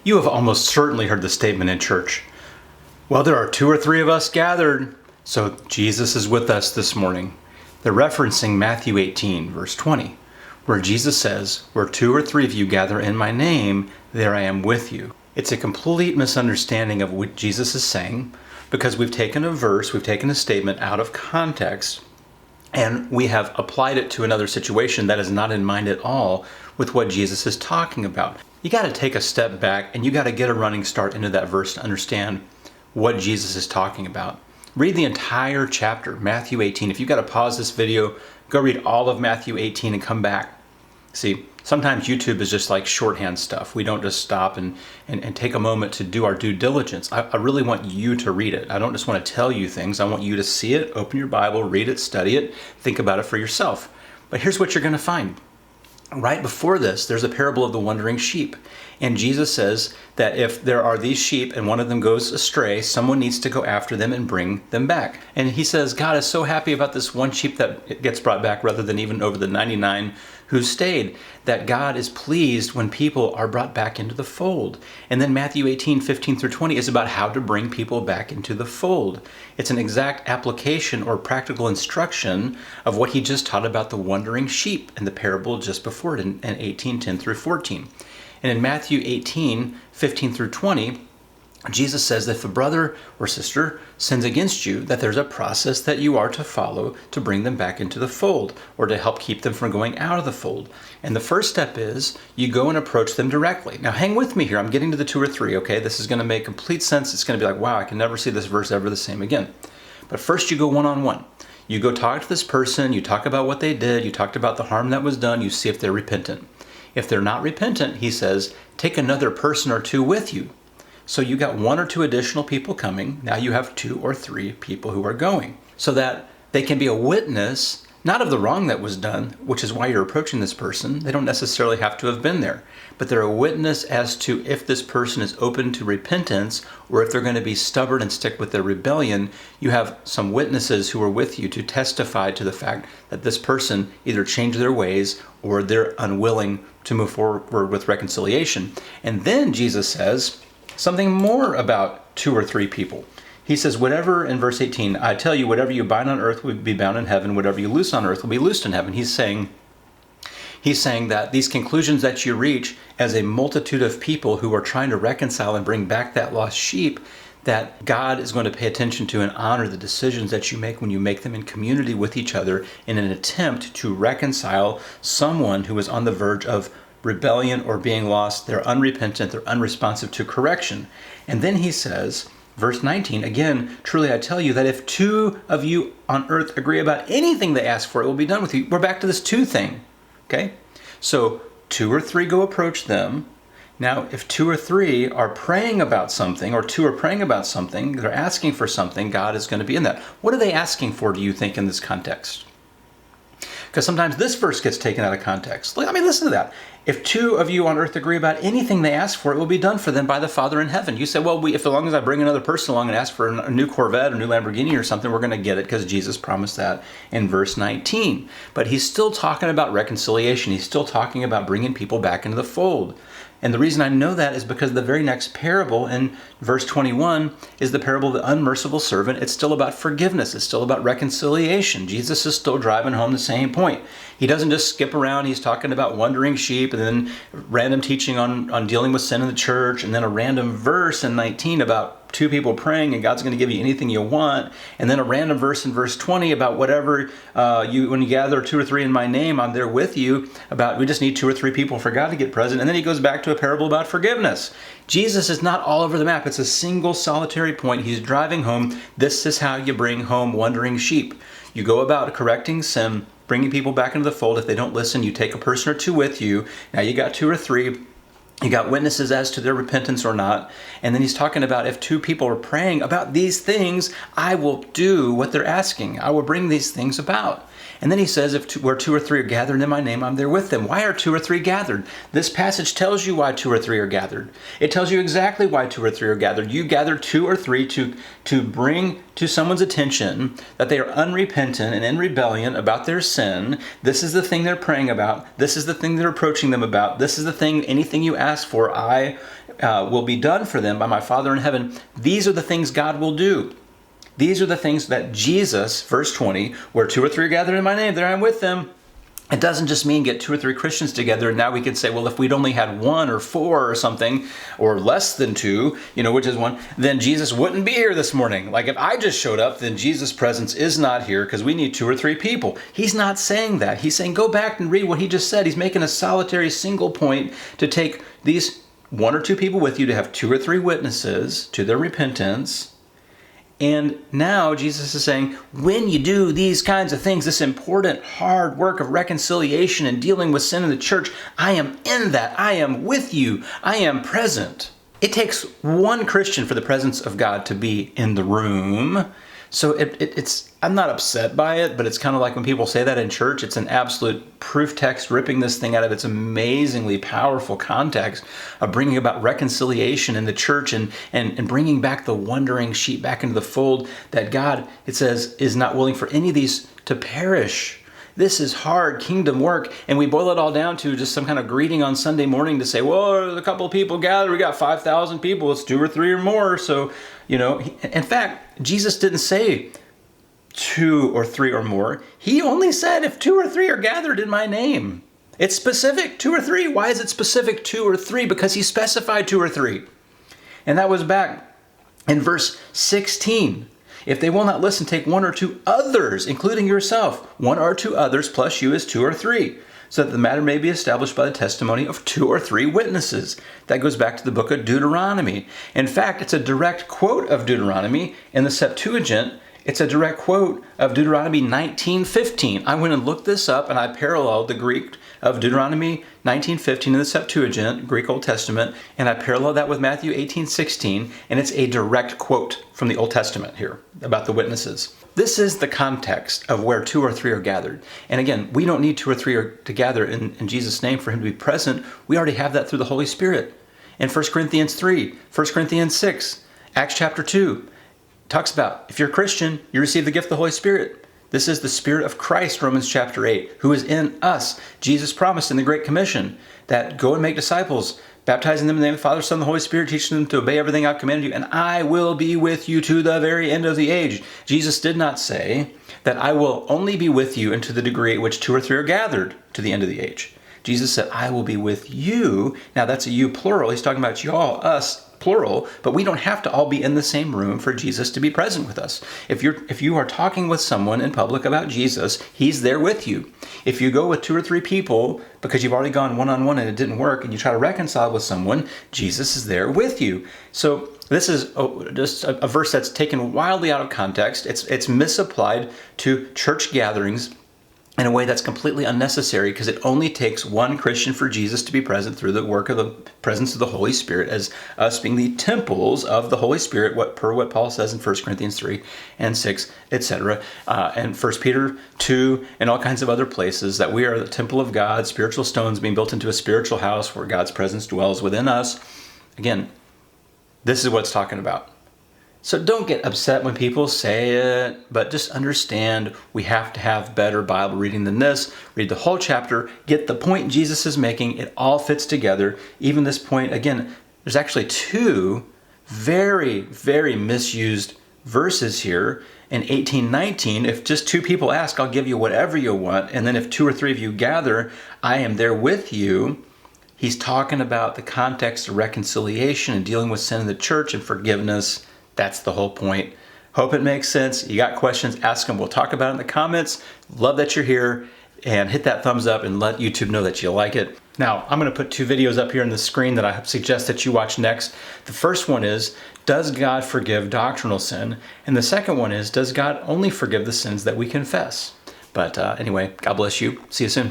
You have almost certainly heard the statement in church, well, there are 2 or 3 of us gathered, so Jesus is with us this morning. They're referencing Matthew 18, verse 20, where Jesus says, where 2 or 3 of you gather in my name, there I am with you. It's a complete misunderstanding of what Jesus is saying, because we've taken a verse, we've taken a statement out of context, and we have applied it to another situation that is not in mind at all with what Jesus is talking about. You got to take a step back and you got to get a running start into that verse to understand what Jesus is talking about. Read the entire chapter, Matthew 18. If you've got to pause this video, go read all of Matthew 18 and come back. See, sometimes YouTube is just like shorthand stuff. We don't just stop and take a moment to do our due diligence. I really want you to read it. I don't just want to tell you things. I want you to see it, open your Bible, read it, study it, think about it for yourself. But here's what you're going to find. Right before this, there's a parable of the wandering sheep. And Jesus says that if there are these sheep and one of them goes astray, someone needs to go after them and bring them back. And he says God is so happy about this one sheep that gets brought back rather than even over the 99 who stayed, that God is pleased when people are brought back into the fold. And then Matthew 18, 15 through 20 is about how to bring people back into the fold. It's an exact application or practical instruction of what he just taught about the wandering sheep in the parable just before it in 18, 10 through 14. And in Matthew 18, 15 through 20, Jesus says that if a brother or sister sins against you, that there's a process that you are to follow to bring them back into the fold or to help keep them from going out of the fold. And the first step is you go and approach them directly. Now hang with me here. I'm getting to the 2 or 3, okay? This is going to make complete sense. It's going to be like, wow, I can never see this verse ever the same again. But first you go one-on-one. You go talk to this person. You talk about what they did. You talked about the harm that was done. You see if they're repentant. If they're not repentant, he says, take another person or 2 with you. So you got 1 or 2 additional people coming. Now you have 2 or 3 people who are going so that they can be a witness, not of the wrong that was done, which is why you're approaching this person. They don't necessarily have to have been there, but they're a witness as to if this person is open to repentance or if they're going to be stubborn and stick with their rebellion. You have some witnesses who are with you to testify to the fact that this person either changed their ways or they're unwilling to move forward with reconciliation. And then Jesus says something more about 2 or 3 people. He says, whatever, in verse 18, I tell you, whatever you bind on earth will be bound in heaven, whatever you loose on earth will be loosed in heaven. He's saying that these conclusions that you reach as a multitude of people who are trying to reconcile and bring back that lost sheep, that God is going to pay attention to and honor the decisions that you make when you make them in community with each other in an attempt to reconcile someone who is on the verge of rebellion or being lost. They're unrepentant, they're unresponsive to correction. And then he says, verse 19, again, truly I tell you that if 2 of you on earth agree about anything they ask for, it will be done with you. We're back to this 2 thing, okay? So 2 or 3 go approach them. Now, if 2 or 3 are praying about something, or 2 are praying about something, they're asking for something, God is going to be in that. What are they asking for, do you think, in this context? Because sometimes this verse gets taken out of context. Listen to that. If 2 of you on earth agree about anything they ask for, it will be done for them by the Father in heaven. You say, well, if as long as I bring another person along and ask for a new Corvette, a new Lamborghini or something, we're going to get it because Jesus promised that in verse 19. But he's still talking about reconciliation. He's still talking about bringing people back into the fold. And the reason I know that is because the very next parable in verse 21 is the parable of the unmerciful servant. It's still about forgiveness. It's still about reconciliation. Jesus is still driving home the same point. He doesn't just skip around. He's talking about wandering sheep and then random teaching on dealing with sin in the church and then a random verse in 19 about 2 people praying and God's going to give you anything you want. And then a random verse in verse 20 about whatever when you gather 2 or 3 in my name, I'm there with you. About we just need 2 or 3 people for God to get present. And then he goes back to a parable about forgiveness. Jesus is not all over the map. It's a single solitary point. He's driving home. This is how you bring home wandering sheep. You go about correcting sin, bringing people back into the fold. If they don't listen, you take a person or 2 with you. Now you got 2 or 3. You got witnesses as to their repentance or not. And then he's talking about if 2 people are praying about these things, I will do what they're asking. I will bring these things about. And then he says, where 2 or 3 are gathered in my name, I'm there with them. Why are 2 or 3 gathered? This passage tells you why 2 or 3 are gathered. It tells you exactly why 2 or 3 are gathered. You gather 2 or 3 to bring to someone's attention that they are unrepentant and in rebellion about their sin. This is the thing they're praying about. This is the thing they're approaching them about. This is the thing, anything you ask for, I will be done for them by my Father in heaven. These are the things God will do. These are the things that Jesus, verse 20, where 2 or 3 are gathered in my name, there I am with them. It doesn't just mean get 2 or 3 Christians together and now we could say, well, if we'd only had 1 or 4 or something, or less than 2, which is 1, then Jesus wouldn't be here this morning. Like if I just showed up, then Jesus' presence is not here because we need 2 or 3 people. He's not saying that. He's saying, go back and read what he just said. He's making a solitary single point to take these 1 or 2 people with you to have 2 or 3 witnesses to their repentance. And now Jesus is saying, when you do these kinds of things, this important, hard work of reconciliation and dealing with sin in the church, I am in that. I am with you. I am present. It takes 1 Christian for the presence of God to be in the room. So it's I'm not upset by it, but it's kind of like when people say that in church, it's an absolute proof text, ripping this thing out of its amazingly powerful context of bringing about reconciliation in the church and bringing back the wandering sheep back into the fold that God, it says, is not willing for any of these to perish. This is hard kingdom work, and we boil it all down to just some kind of greeting on Sunday morning to say, well, there's a couple of people gathered, we got 5,000 people, it's 2 or 3 or more. So, in fact, Jesus didn't say 2 or 3 or more. He only said if 2 or 3 are gathered in my name. It's specific, 2 or 3. Why is it specific 2 or 3? Because he specified 2 or 3. And that was back in verse 16. If they will not listen, take 1 or 2 others, including yourself. 1 or 2 others plus you is 2 or 3, so that the matter may be established by the testimony of 2 or 3 witnesses. That goes back to the book of Deuteronomy. In fact, it's a direct quote of Deuteronomy in the Septuagint. It's a direct quote of Deuteronomy 19:15. I went and looked this up and I paralleled the Greek of Deuteronomy 19:15 in the Septuagint, Greek Old Testament, and I paralleled that with Matthew 18:16, and it's a direct quote from the Old Testament here about the witnesses. This is the context of where 2 or 3 are gathered. And again, we don't need 2 or 3 to gather in Jesus' name for him to be present. We already have that through the Holy Spirit. In 1 Corinthians 3, 1 Corinthians 6, Acts chapter 2, talks about if you're a Christian, you receive the gift of the Holy Spirit. This is the Spirit of Christ, Romans chapter 8, who is in us. Jesus promised in the Great Commission that go and make disciples, baptizing them in the name of the Father, Son, and the Holy Spirit, teaching them to obey everything I've commanded you, and I will be with you to the very end of the age. Jesus did not say that I will only be with you into the degree at which 2 or 3 are gathered to the end of the age. Jesus said, I will be with you. Now that's a you plural. He's talking about y'all, us, plural, but we don't have to all be in the same room for Jesus to be present with us. If you are talking with someone in public about Jesus, he's there with you. If you go with 2 or 3 people because you've already gone one-on-one and it didn't work and you try to reconcile with someone, Jesus is there with you. So this is just a verse that's taken wildly out of context. It's misapplied to church gatherings in a way that's completely unnecessary because it only takes 1 Christian for Jesus to be present through the work of the presence of the Holy Spirit as us being the temples of the Holy Spirit, per what Paul says in 1 Corinthians 3 and 6, etc. And 1 Peter 2 and all kinds of other places that we are the temple of God, spiritual stones being built into a spiritual house where God's presence dwells within us. Again, this is what it's talking about. So don't get upset when people say it, but just understand we have to have better Bible reading than this. Read the whole chapter, get the point Jesus is making. It all fits together. Even this point, again, there's actually 2 very, very misused verses here. In 18:19, if just 2 people ask, I'll give you whatever you want. And then if 2 or 3 of you gather, I am there with you. He's talking about the context of reconciliation and dealing with sin in the church and forgiveness. That's the whole point. Hope it makes sense. You got questions, ask them. We'll talk about it in the comments. Love that you're here. And hit that thumbs up and let YouTube know that you like it. Now, I'm going to put 2 videos up here on the screen that I suggest that you watch next. The first one is, does God forgive doctrinal sin? And the second one is, does God only forgive the sins that we confess? But anyway, God bless you. See you soon.